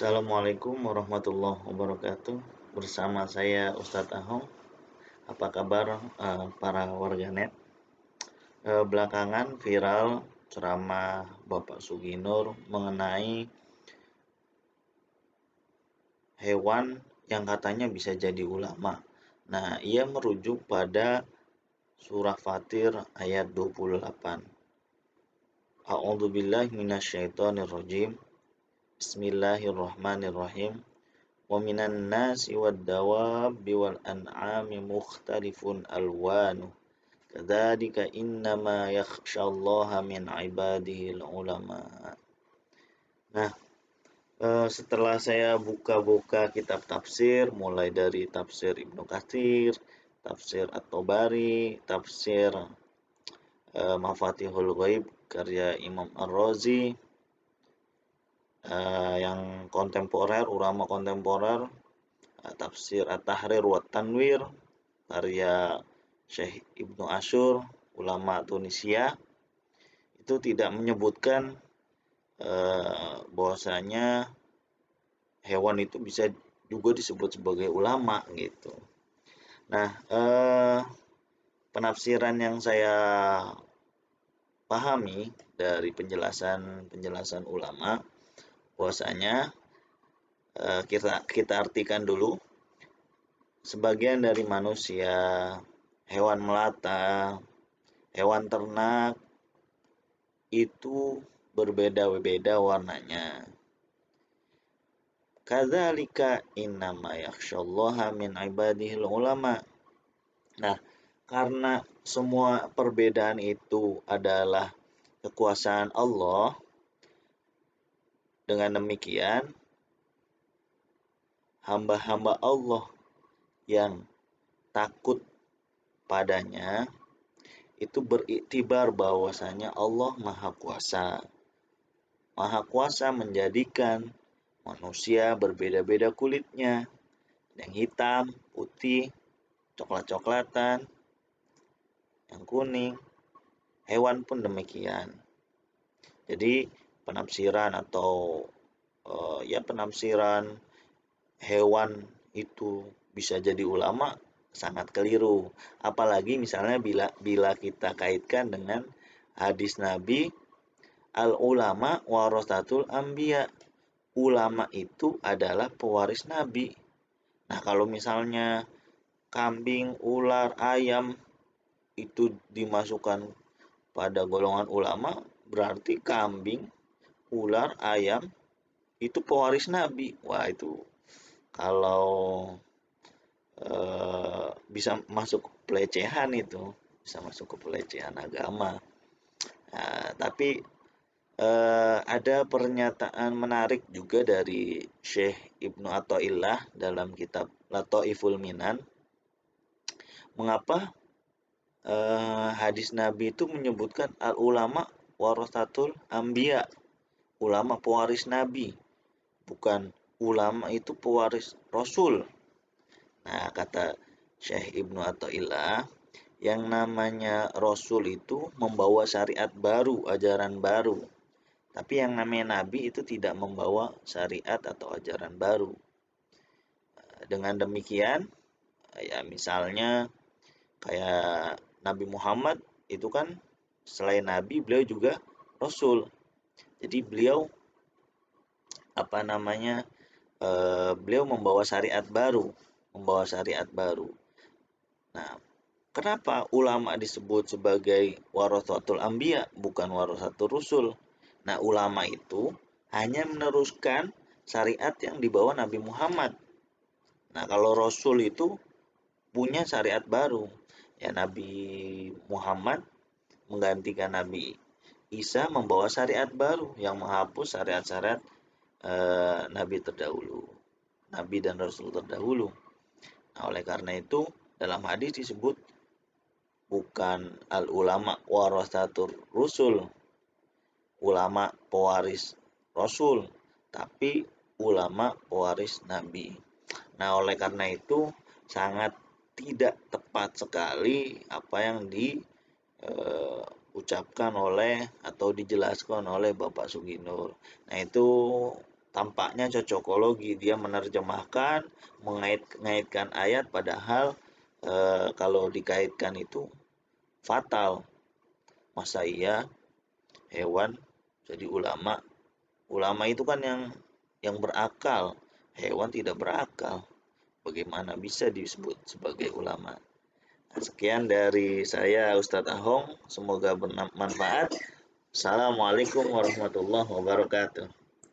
Assalamualaikum warahmatullahi wabarakatuh. Bersama saya Ustadz Ahong. Apa kabar para warganet? Belakangan viral ceramah Bapak Suginur mengenai hewan yang katanya bisa jadi ulama. Nah, ia merujuk pada surah Fatir ayat 28. A'udzubillahi minasyaitonirrajim. Bismillahirrahmanirrahim. Wa minan nasi wad dawabi wal an'ami mukhtalifun alwanuh kadzalika innama yakhsyallaha min ibadihil ulama. Nah, setelah saya buka-buka kitab tafsir mulai dari tafsir Ibnu Katsir, tafsir At-Tabari, tafsir Mafatihul Ghaib karya Imam Ar-Razi, yang kontemporer, ulama kontemporer, tafsir At-Tahrir wa Tanwir karya Syekh Ibnu Asyur, ulama Tunisia, itu tidak menyebutkan bahwasanya hewan itu bisa juga disebut sebagai ulama gitu. Nah, penafsiran yang saya pahami dari penjelasan ulama bahwasanya kita artikan dulu, sebagian dari manusia, hewan melata, hewan ternak itu berbeda-beda warnanya. Kadzalika innama yakhsyallaha min ibadihil ulama. Nah, karena semua perbedaan itu adalah kekuasaan Allah, dengan demikian hamba-hamba Allah yang takut padanya itu beriktibar bahwasanya Allah Maha Kuasa. Maha Kuasa menjadikan manusia berbeda-beda kulitnya, yang hitam, putih, coklat-coklatan, yang kuning, hewan pun demikian. Jadi penafsiran atau penafsiran hewan itu bisa jadi ulama sangat keliru. Apalagi misalnya bila kita kaitkan dengan hadis Nabi, al ulama warasatul anbiya. Ulama itu adalah pewaris Nabi. Nah, kalau misalnya kambing, ular, ayam itu dimasukkan pada golongan ulama, berarti kambing, ular, ayam itu pewaris Nabi. Wah, itu kalau bisa masuk pelecehan, itu bisa masuk ke pelecehan agama. Nah, tapi ada pernyataan menarik juga dari Syekh Ibnu Athaillah dalam kitab Lataiful Minan. Mengapa hadis Nabi itu menyebutkan al ulama warasatul anbiya, ulama pewaris Nabi, bukan ulama itu pewaris Rasul. Nah, kata Syekh Ibnu Athaillah, yang namanya Rasul itu membawa syariat baru, ajaran baru. Tapi yang namanya Nabi itu tidak membawa syariat atau ajaran baru. Dengan demikian, ya misalnya kayak Nabi Muhammad itu kan selain Nabi, beliau juga Rasul. Jadi beliau beliau membawa syariat baru, Nah, kenapa ulama disebut sebagai warasatul anbiya bukan warasatul rusul? Nah, ulama itu hanya meneruskan syariat yang dibawa Nabi Muhammad. Nah, kalau Rasul itu punya syariat baru. Ya, Nabi Muhammad menggantikan Nabi Isa membawa syariat baru yang menghapus syariat-syariat Nabi terdahulu, Nabi dan Rasul terdahulu. Nah, oleh karena itu dalam hadis disebut bukan al ulama warasatul rusul, ulama pewaris Rasul, tapi ulama pewaris Nabi. Nah, oleh karena itu sangat tidak tepat sekali apa yang diucapkan oleh atau dijelaskan oleh Bapak Suginur. Nah, itu tampaknya cocokologi, dia menerjemahkan, mengait-ngaitkan ayat padahal kalau dikaitkan itu fatal. Masa iya hewan jadi ulama? Ulama itu kan yang berakal, hewan tidak berakal. Bagaimana bisa disebut sebagai ulama? Nah, sekian dari saya Ustadz Ahong, semoga bermanfaat. Assalamualaikum warahmatullahi wabarakatuh.